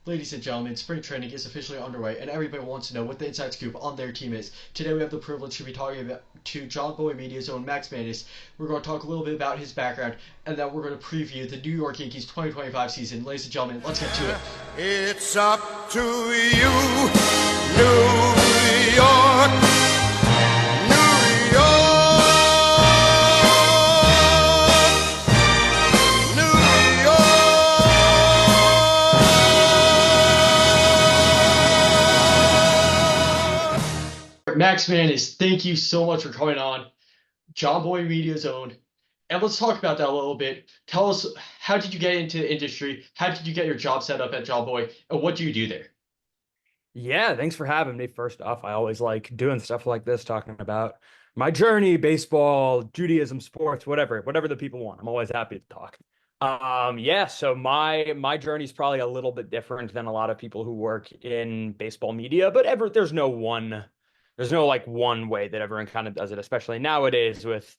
Ladies and gentlemen, spring training is officially underway, and everybody wants to know what the inside scoop on their team is. Today, we have the privilege to be talking about to John Boy Media's own Max Mannis. We're going to talk a little bit about his background, and then we're going to preview the New York Yankees 2025 season. Ladies and gentlemen, let's get to it. It's up to you, New York, New York, New York. Max Mannis, thank you so much for coming on John Boy Media's own. And let's talk about that a little bit. Tell us, how did you get into the industry? How did you get your job set up at John Boy? And what do you do there? Yeah, thanks for having me. First off, I always like doing stuff like this, talking about my journey, baseball, Judaism, sports, whatever the people want. I'm always happy to talk. Yeah, so my journey is probably a little bit different than a lot of people who work in baseball media, but there's no like one way that everyone kind of does it, especially nowadays with,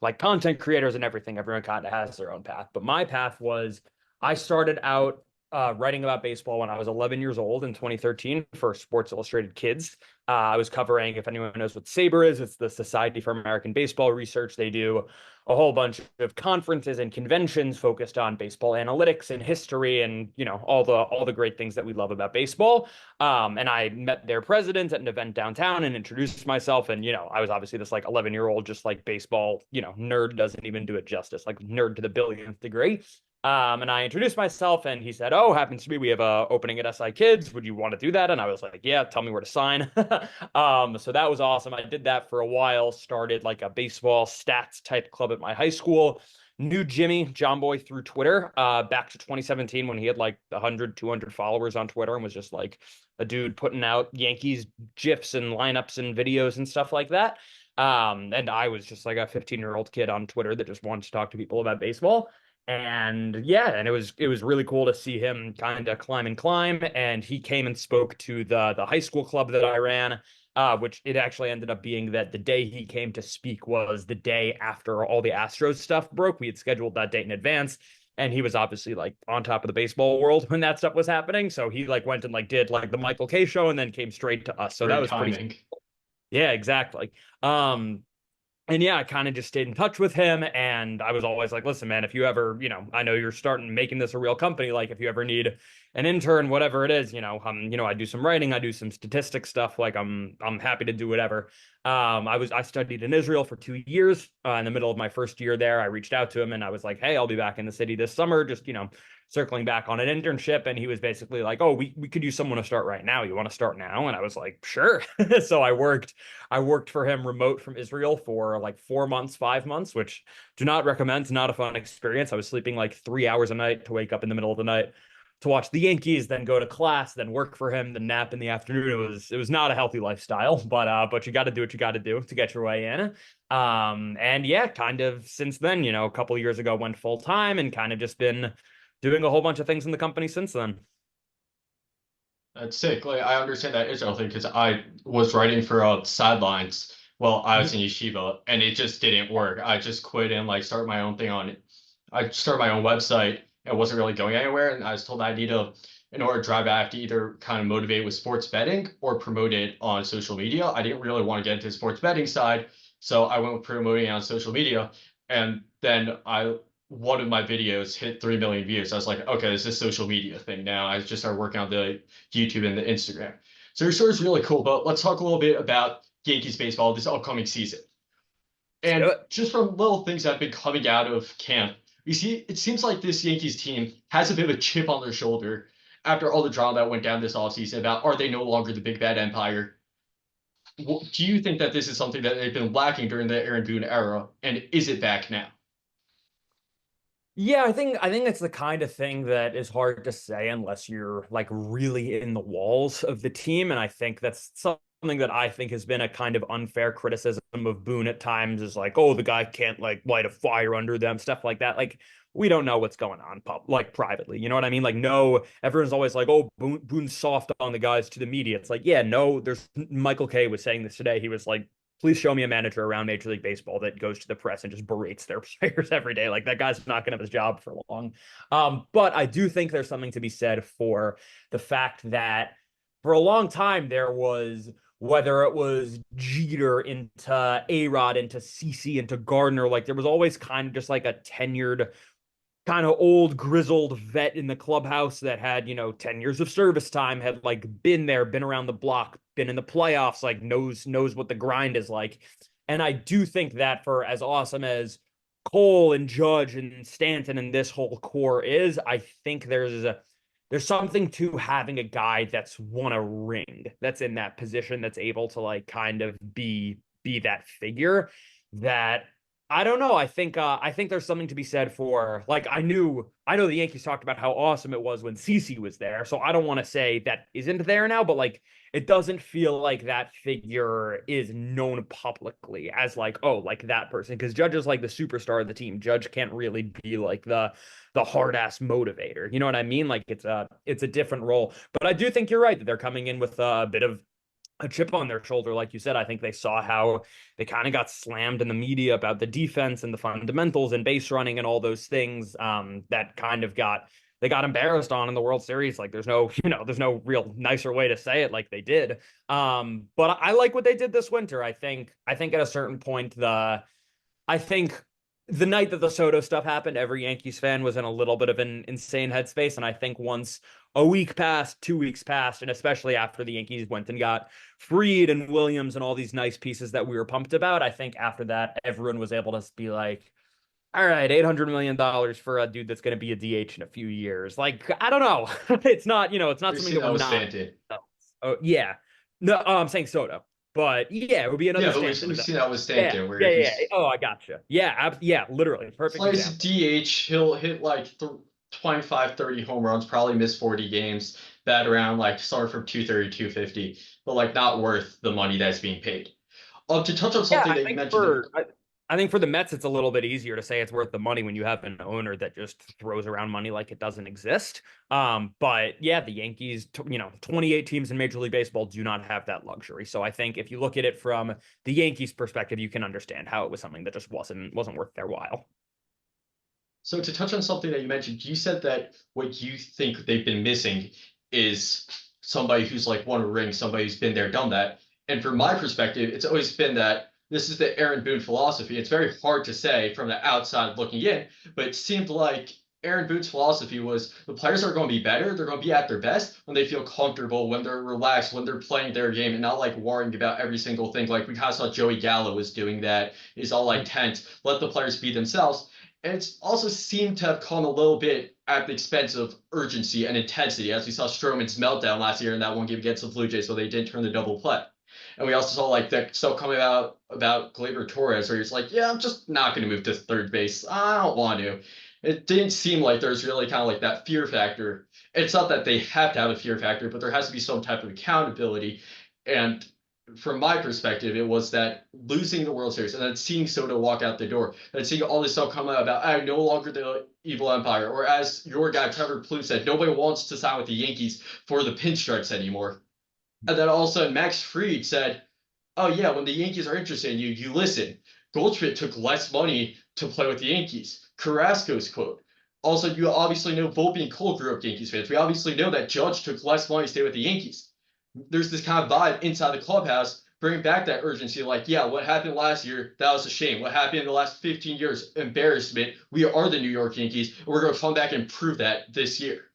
like content creators and everything. Everyone kind of has their own path. But my path was I started out writing about baseball when I was 11 years old in 2013 for Sports Illustrated Kids. I was covering, if anyone knows what SABR is, it's the Society for American Baseball Research. They do a whole bunch of conferences and conventions focused on baseball analytics and history and all the great things that we love about baseball. And I met their president at an event downtown and introduced myself. And I was obviously this like 11-year-old, just like baseball, nerd doesn't even do it justice, like nerd to the billionth degree. And I introduced myself and he said, "Oh, happens to be, we have a opening at SI Kids. Would you want to do that?" And I was like, "Yeah, tell me where to sign." So that was awesome. I did that for a while, started like a baseball stats type club at my high school. Knew Jimmy, John Boy, through Twitter, back to 2017 when he had like 100, 200 followers on Twitter and was just like a dude putting out Yankees GIFs and lineups and videos and stuff like that. And I was just like a 15-year-old kid on Twitter that just wanted to talk to people about baseball. And yeah, and it was really cool to see him kind of climb and climb. And he came and spoke to the high school club that I ran, which it actually ended up being that the day he came to speak was the day after all the Astros stuff broke. We had scheduled that date in advance, and he was obviously like on top of the baseball world when that stuff was happening. So he like went and like did like the Michael K show and then came straight to us. So that Great was pretty. timing. Yeah, exactly. And yeah, I kind of just stayed in touch with him. And I was always like, "Listen, man, if you ever, I know you're starting making this a real company. Like if you ever need an intern, whatever it is, I do some writing, I do some statistics stuff. Like I'm happy to do whatever." I studied in Israel for 2 years. In the middle of my first year there, I reached out to him and I was like, "Hey, I'll be back in the city this summer. Just, circling back on an internship." And he was basically like, "Oh, we could use someone to start right now. You want to start now?" And I was like, "Sure." So I worked for him remote from Israel for like 4 months, 5 months, which do not recommend. It's not a fun experience. I was sleeping like 3 hours a night to wake up in the middle of the night to watch the Yankees, then go to class, then work for him, then nap in the afternoon. It was not a healthy lifestyle, but you got to do what you got to do to get your way in. And yeah, kind of since then, a couple of years ago, went full time and kind of just been doing a whole bunch of things in the company since then. That's sick. Like I understand that Israel thing because I was writing for sidelines. Well, I was in yeshiva, and it just didn't work. I just quit and like started my own thing on it. I started my own website and wasn't really going anywhere. And I was told I need to, in order to drive, I have to either kind of motivate with sports betting or promote it on social media. I didn't really want to get into the sports betting side, so I went with promoting it on social media. And then one of my videos hit 3 million views. I was like, okay, this is social media thing now. I just started working on the YouTube and the Instagram. So your story is really cool, but let's talk a little bit about Yankees baseball this upcoming season. Let's do And it. just from little things that have been coming out of camp, you see, it seems like this Yankees team has a bit of a chip on their shoulder after all the drama that went down this offseason about are they no longer the big bad empire? Do you think that this is something that they've been lacking during the Aaron Boone era, and is it back now? Yeah, I think it's the kind of thing that is hard to say unless you're like really in the walls of the team. And I think that's something that I think has been a kind of unfair criticism of Boone at times is like, "Oh, the guy can't like light a fire under them," stuff like that. Like we don't know what's going on like privately. You know what I mean? Like no, everyone's always like, "Oh, Boone's soft on the guys to the media." It's like, yeah, no, there's Michael K was saying this today. He was like please show me a manager around Major League Baseball that goes to the press and just berates their players every day. Like that guy's not going to have his job for long. But I do think there's something to be said for the fact that for a long time there was, whether it was Jeter into A-Rod into CC into Gardner, like there was always kind of just like a tenured kind of old grizzled vet in the clubhouse that had 10 years of service time, had like been there, been around the block, been in the playoffs, like knows what the grind is like. And I do think that for as awesome as Cole and Judge and Stanton and this whole core is, I think there's something to having a guy that's won a ring, that's in that position, that's able to like kind of be that figure that I don't know. I think there's something to be said for, like, I know the Yankees talked about how awesome it was when CC was there. So I don't want to say that isn't there now, but like it doesn't feel like that figure is known publicly as like, oh, like that person. Because Judge is like the superstar of the team. Judge can't really be like the hard ass motivator. You know what I mean? Like it's a different role. But I do think you're right that they're coming in with a bit of a chip on their shoulder. Like you said, I think they saw how they kind of got slammed in the media about the defense and the fundamentals and base running and all those things that kind of they got embarrassed on in the World Series. Like there's no, there's no real nicer way to say it, like they did. But I like what they did this winter. I think at a certain point, I think the night that the Soto stuff happened, every Yankees fan was in a little bit of an insane headspace. And I think once a week passed, 2 weeks passed, and especially after the Yankees went and got Freed and Williams and all these nice pieces that we were pumped about, I think after that, everyone was able to be like, all right, $800 million for a dude that's going to be a DH in a few years. Like, I don't know. It's not We've something seen that that would with not. Stanton. Oh, yeah. No, I'm saying Soto. But yeah, it would be another Yeah, but we've, Stanton we've thing. seen that with Yeah, Stanton, where yeah, yeah. he's Oh, I gotcha. Yeah, yeah, literally. Perfect plays example. DH. He'll hit like 25, 30 home runs, probably miss 40 games, bat around like start from 230, 250, but like not worth the money that's being paid. To touch on Yeah, something I that you think mentioned, I think for the Mets, it's a little bit easier to say it's worth the money when you have an owner that just throws around money like it doesn't exist. But yeah, the Yankees, 28 teams in Major League Baseball do not have that luxury. So I think if you look at it from the Yankees' perspective, you can understand how it was something that just wasn't worth their while. so to touch on something that you mentioned, you said that what you think they've been missing is somebody who's like won a ring, somebody who's been there, done that. And from my perspective, it's always been that this is the Aaron Boone philosophy. It's very hard to say from the outside looking in, but it seemed like Aaron Boone's philosophy was the players are going to be better. They're going to be at their best when they feel comfortable, when they're relaxed, when they're playing their game and not like worrying about every single thing. Like we kind of saw Joey Gallo was doing that. He's all like tense. Let the players be themselves. And it's also seemed to have come a little bit at the expense of urgency and intensity, as we saw Stroman's meltdown last year in that one game against the Blue Jays, so they didn't turn the double play. And we also saw like that stuff coming out about Gleyber Torres, where he's like, "Yeah, I'm just not going to move to third base. I don't want to." It didn't seem like there's really kind of like that fear factor. It's not that they have to have a fear factor, but there has to be some type of accountability. And from my perspective, it was that losing the World Series and then seeing Soto walk out the door and seeing all this stuff come out about I'm no longer the evil empire, or as your guy Trevor Plouffe said, nobody wants to sign with the Yankees for the pinstripes anymore. And then all of a sudden, Max Fried said, "Oh yeah, when the Yankees are interested in you, you listen." Goldschmidt took less money to play with the Yankees. Carrasco's quote. Also, you obviously know Volpe and Cole grew up Yankees fans. We obviously know that Judge took less money to stay with the Yankees. There's this kind of vibe inside the clubhouse, bringing back that urgency. Like, yeah, what happened last year, that was a shame. What happened in the last 15 years, embarrassment. We are the New York Yankees, and we're going to come back and prove that this year.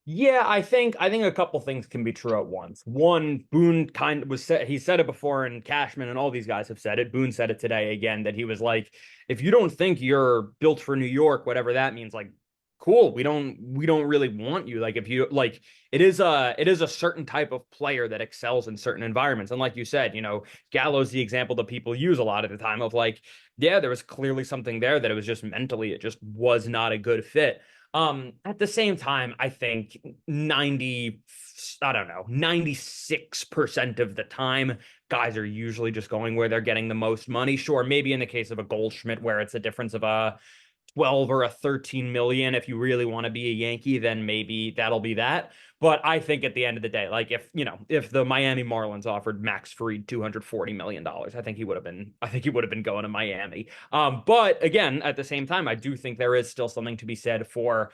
Yeah, I think a couple things can be true at once. One, Boone kind of was said he said it before, and Cashman and all these guys have said it. Boone said it today again that he was like, if you don't think you're built for New York, whatever that means, like, cool, we don't really want you. Like if you like it is a certain type of player that excels in certain environments. And like you said, Gallo's the example that people use a lot of the time of like, yeah, there was clearly something there that it was just mentally, it just was not a good fit. At the same time, I think 96% of the time, guys are usually just going where they're getting the most money. Sure, maybe in the case of a Goldschmidt where it's a difference of a 12 or a 13 million. If you really want to be a Yankee, then maybe that'll be that. But I think at the end of the day, like if if the Miami Marlins offered Max Fried $240 million, I think he would have been going to Miami. But again, at the same time, I do think there is still something to be said for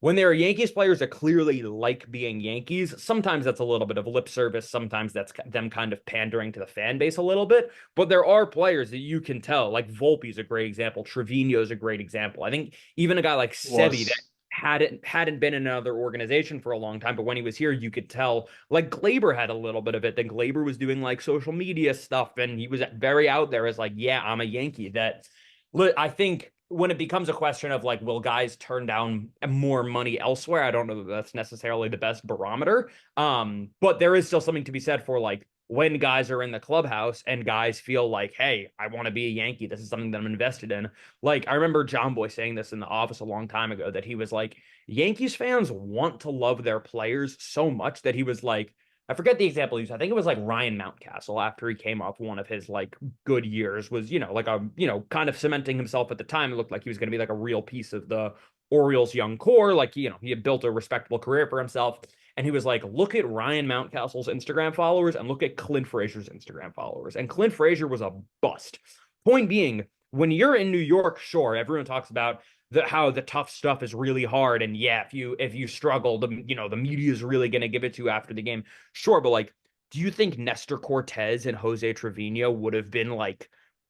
when there are Yankees players that clearly like being Yankees. Sometimes that's a little bit of lip service. Sometimes that's them kind of pandering to the fan base a little bit. But there are players that you can tell, like Volpe's a great example. Trevino's a great example. I think even a guy like Sevi that Was hadn't been in another organization for a long time, but when he was here, you could tell. Like Glaber had a little bit of it. That Glaber was doing like social media stuff, and he was very out there as like, yeah, I'm a Yankee. That I think when it becomes a question of like, will guys turn down more money elsewhere? I don't know that that's necessarily the best barometer. But there is still something to be said for like when guys are in the clubhouse and guys feel like, hey, I want to be a Yankee. This is something that I'm invested in. Like I remember John Boy saying this in the office a long time ago that he was like, Yankees fans want to love their players so much that he was like, I forget the example he used. I think it was like Ryan Mountcastle after he came off one of his like good years was, like a, kind of cementing himself at the time. It looked like he was going to be like a real piece of the Orioles young core. Like, he had built a respectable career for himself. And he was like, look at Ryan Mountcastle's Instagram followers and look at Clint Frazier's Instagram followers. And Clint Frazier was a bust. Point being, when you're in New York, sure, everyone talks about how the tough stuff is really hard, and yeah, if you struggle, the media is really going to give it to you after the game. Sure, but like, do you think Nestor Cortez and Jose Trevino would have been like,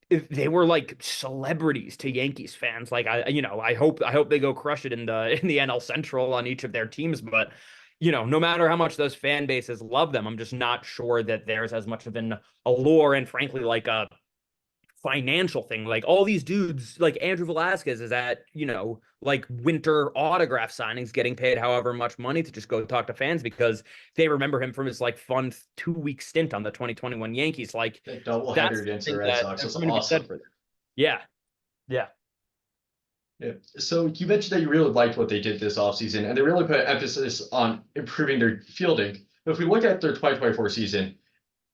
if they were like celebrities to Yankees fans? Like I hope they go crush it in the NL Central on each of their teams, but no matter how much those fan bases love them, I'm just not sure that there's as much of an allure and frankly like a financial thing. Like all these dudes, like Andrew Velasquez is at, like winter autograph signings, getting paid however much money to just go talk to fans because they remember him from his like fun 2 week stint on the 2021 Yankees. Like that doubleheader that's against the something Red that Sox there's was something to be said awesome. for them. Yeah. Yeah. Yeah. So you mentioned that you really liked what they did this offseason, and they really put emphasis on improving their fielding. But if we look at their 2024 season,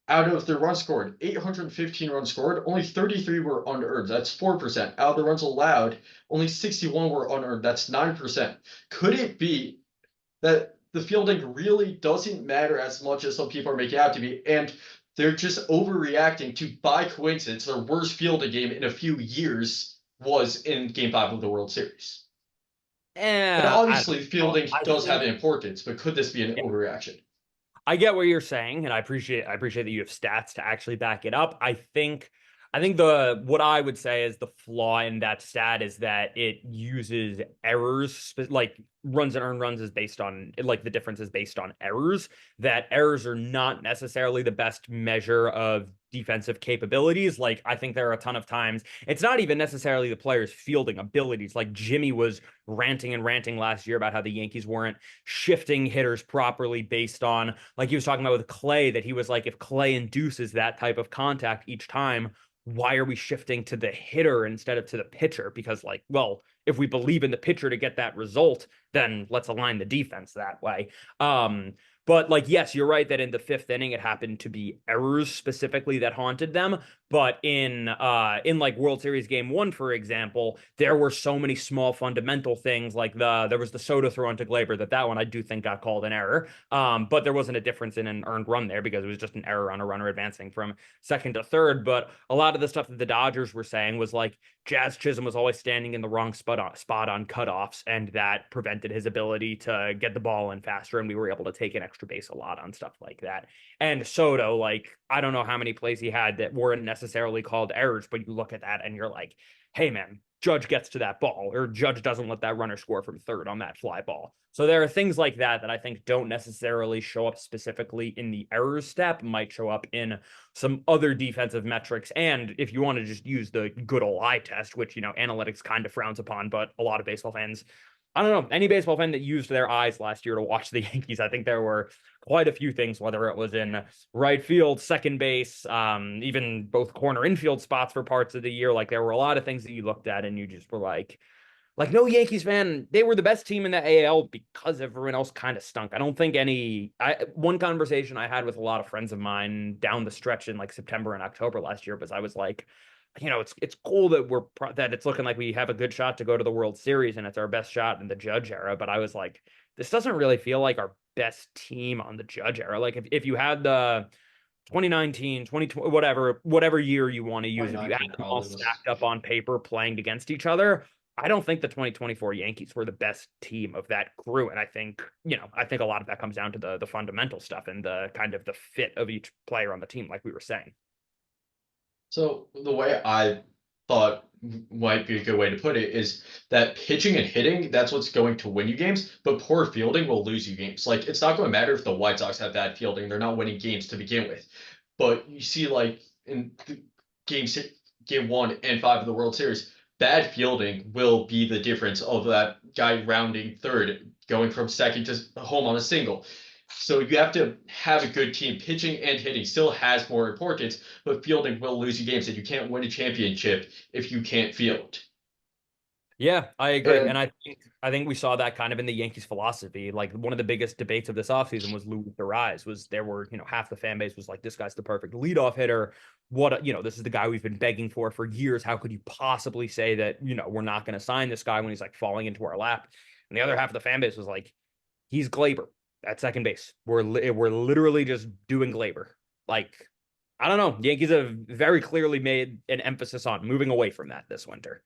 out of the runs scored, 815 runs scored, only 33 were unearned. That's 4%. Out of the runs allowed, only 61 were unearned. That's 9%. Could it be that the fielding really doesn't matter as much as some people are making out to be, and they're just overreacting to, by coincidence, their worst fielding game in a few years was in Game 5 of the World Series? And I obviously, don't know. fielding I does have think importance, but could this be an overreaction? I get what you're saying, and I appreciate that you have stats to actually back it up. I think the what I would say is the flaw in that stat is that it uses errors, like runs and earned runs is based on like the difference is based on errors. That errors are not necessarily the best measure of defensive capabilities. Like I think there are a ton of times it's not even necessarily the players' fielding abilities. Like Jimmy was ranting and ranting last year about how the Yankees weren't shifting hitters properly based on like he was talking about with Clay, that he was like, if Clay induces that type of contact each time, why are we shifting to the hitter instead of to the pitcher? Because, like, well, if we believe in the pitcher to get that result, then let's align the defense that way. Um, but like, yes, you're right that in the fifth inning it happened to be errors specifically that haunted them. But in like World Series Game 1, for example, there were so many small fundamental things like there was the Soto throw into Glaber that one I do think got called an error. But there wasn't a difference in an earned run there because it was just an error on a runner advancing from second to third. But a lot of the stuff that the Dodgers were saying was like Jazz Chisholm was always standing in the wrong spot on cutoffs, and that prevented his ability to get the ball in faster. And we were able to take an extra base a lot on stuff like that. And Soto, like, I don't know how many plays he had that weren't necessarily called errors, but you look at that and you're like, hey, man, Judge gets to that ball, or Judge doesn't let that runner score from third on that fly ball. So there are things like that that I think don't necessarily show up specifically in the errors step, might show up in some other defensive metrics. And if you want to just use the good old eye test, which, analytics kind of frowns upon, but a lot of baseball fans, I don't know, any baseball fan that used their eyes last year to watch the Yankees, I think there were quite a few things, whether it was in right field, second base, even both corner infield spots for parts of the year. Like there were a lot of things that you looked at and you just were like no Yankees fan, they were the best team in the AL because everyone else kind of stunk. I don't think one conversation I had with a lot of friends of mine down the stretch in like September and October last year was I was like, it's cool that that it's looking like we have a good shot to go to the World Series and it's our best shot in the Judge era. But I was like, this doesn't really feel like our best team on the Judge era. Like if you had the 2019, 2020, whatever year you want to use, if you had 2019 them all probably was. stacked up on paper playing against each other, I don't think the 2024 Yankees were the best team of that crew. And I think a lot of that comes down to the fundamental stuff and the kind of the fit of each player on the team, like we were saying. So the way I thought might be a good way to put it is that pitching and hitting, that's what's going to win you games, but poor fielding will lose you games. Like it's not going to matter if the White Sox have bad fielding, they're not winning games to begin with. But you see, like in the game 1 and 5 of the World Series, bad fielding will be the difference of that guy rounding third, going from second to home on a single. So you have to have a good team. Pitching and hitting still has more importance, but fielding will lose you games, and you can't win a championship if you can't field. Yeah, I agree. And And I think we saw that kind of in the Yankees philosophy. Like one of the biggest debates of this offseason was Luis Rise. Was there were, half the fan base was like, this guy's the perfect leadoff hitter. This is the guy we've been begging for years. How could you possibly say that, we're not going to sign this guy when he's like falling into our lap? And the other half of the fan base was like, he's Glaber at second base. We're literally just doing Glaber. Like, I don't know. Yankees have very clearly made an emphasis on moving away from that this winter.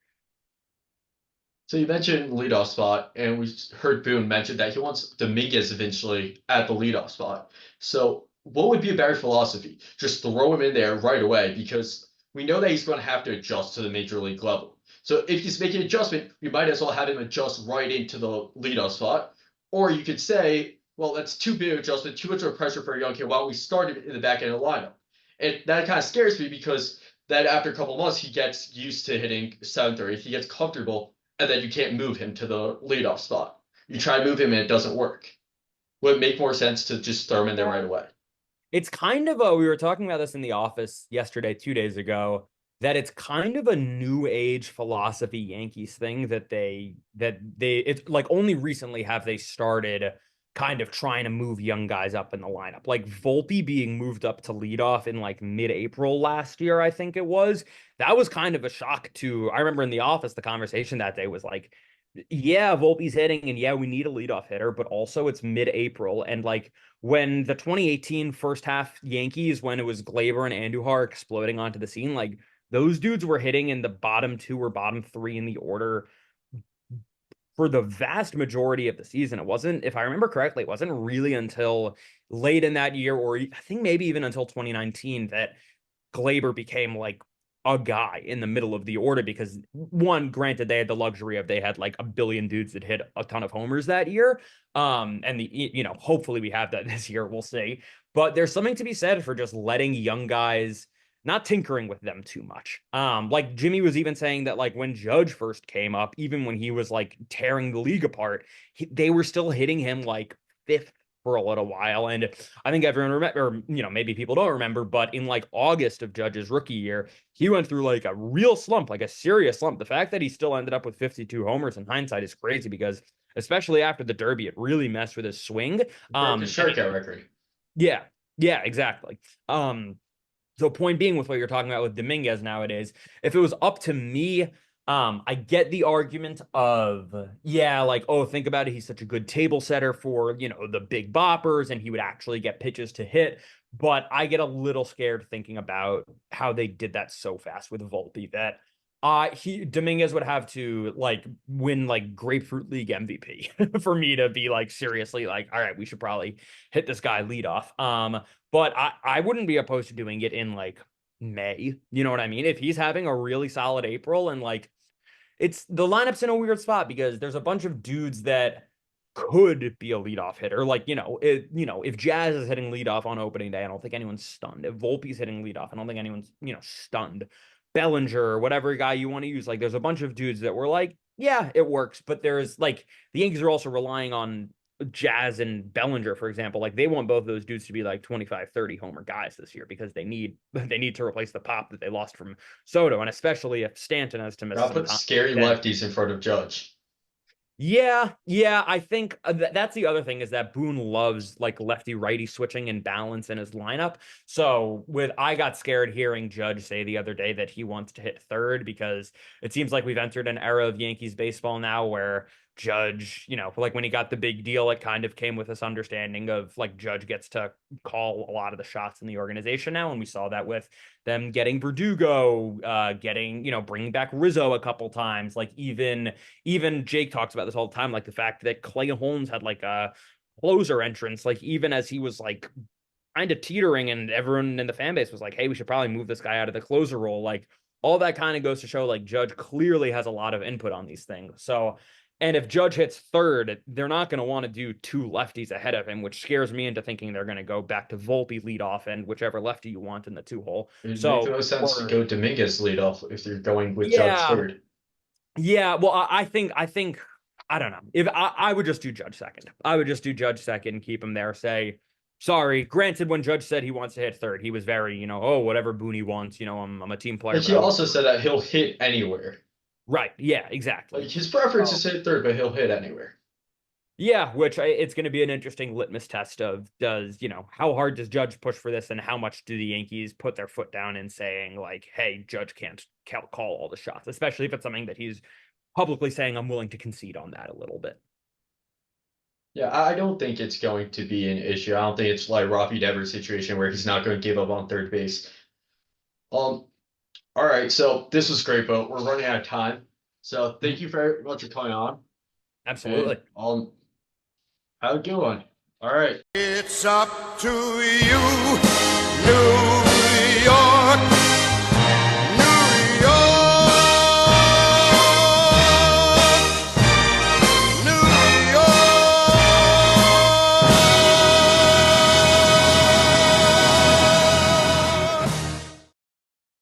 so you mentioned leadoff spot, and we heard Boone mention that he wants Dominguez eventually at the leadoff spot. So what would be a better philosophy? Just throw him in there right away because we know that he's going to have to adjust to the major league level. So if he's making an adjustment, you might as well have him adjust right into the leadoff spot. Or you could say, well, that's too big an adjustment, too much of a pressure for a young kid. Why don't we start him in the back end of the lineup? And that kind of scares me because then after a couple of months, he gets used to hitting seventh or eighth. He gets comfortable, and then you can't move him to the leadoff spot. You try to move him, and it doesn't work. Would it make more sense to just throw him in there right away? It's kind of we were talking about this in the office yesterday, 2 days ago, that it's kind of a new age philosophy Yankees thing it's like only recently have they started kind of trying to move young guys up in the lineup. Like Volpe being moved up to leadoff in like mid-April last year, I think it was. That was kind of a shock to, I remember in the office, the conversation that day was like, yeah, Volpe's hitting, and yeah, we need a leadoff hitter, but also it's mid-April. And like when the 2018 first half Yankees, when it was Glaber and Andujar exploding onto the scene, like those dudes were hitting in the bottom two or bottom three in the order for the vast majority of the season. It wasn't, if I remember correctly, it wasn't really until late in that year, or I think maybe even until 2019, that Glaber became like a guy in the middle of the order because one, granted, they had the luxury of they had like a billion dudes that hit a ton of homers that year. And hopefully we have that this year. We'll see. But there's something to be said for just letting young guys not tinkering with them too much. Like Jimmy was even saying that like when Judge first came up, even when he was like tearing the league apart, they were still hitting him like fifth for a little while. And I think everyone remember, or maybe people don't remember, but in like August of Judge's rookie year, he went through like a real slump, like a serious slump. The fact that he still ended up with 52 homers in hindsight is crazy because especially after the Derby, it really messed with his swing. Broke his And strikeout record. yeah, yeah, exactly. So point being with what you're talking about with Dominguez nowadays, if it was up to me, I get the argument of, yeah, like, oh, think about it. He's such a good table setter for, the big boppers and he would actually get pitches to hit. But I get a little scared thinking about how they did that so fast with Volpe that Dominguez would have to like win like Grapefruit League MVP for me to be like seriously like, all right, we should probably hit this guy lead off. But I wouldn't be opposed to doing it in like May. You know what I mean? If he's having a really solid April and like it's the lineup's in a weird spot because there's a bunch of dudes that could be a leadoff hitter. Like, if Jazz is hitting leadoff on opening day, I don't think anyone's stunned. If Volpe's hitting leadoff, I don't think anyone's, stunned. Bellinger or whatever guy you want to use. Like, there's a bunch of dudes that were like, yeah, it works. But there's like the Yankees are also relying on Jazz and Bellinger, for example. Like, they want both of those dudes to be like 25, 30 homer guys this year because they need to replace the pop that they lost from Soto. And especially if Stanton has to miss I'll some put time. scary Then lefties in front of Judge. Yeah, I think that's the other thing is that Boone loves like lefty righty switching and balance in his lineup. So with I got scared hearing Judge say the other day that he wants to hit third because it seems like we've entered an era of Yankees baseball now where Judge, like when he got the big deal, it kind of came with this understanding of like Judge gets to call a lot of the shots in the organization now, and we saw that with them getting Verdugo, getting bringing back Rizzo a couple times, like even Jake talks about this all the time, like the fact that Clay Holmes had like a closer entrance, like even as he was like kind of teetering, and everyone in the fan base was like, "Hey, we should probably move this guy out of the closer role." Like all that kind of goes to show, like Judge clearly has a lot of input on these things. So, and if Judge hits third, they're not going to want to do two lefties ahead of him, which scares me into thinking they're going to go back to Volpe lead off and whichever lefty you want in the two hole. It makes the So, most sense to or go Dominguez lead off if you're going with Judge yeah, third. yeah, well, I think I don't know. If I would just do Judge second. I would just do Judge second, keep him there, say, sorry. Granted, when Judge said he wants to hit third, he was very, oh, whatever Booney wants, I'm a team player, But but he I would also said that he'll hit anywhere. right. Yeah, Like exactly. his preference is So hit third, but he'll hit anywhere. yeah, it's going to be an interesting litmus test of how hard does Judge push for this and how much do the Yankees put their foot down in saying like, hey, Judge can't call all the shots, especially if it's something that he's publicly saying I'm willing to concede on that a little bit. Yeah, I don't think it's going to be an issue. I don't think it's like Robbie Devers' situation where he's not going to give up on third base. Um, all right, so this was great, but we're running out of time. So thank Mhm. you very much for coming on, Absolutely. and have a good one. All right. It's up to you.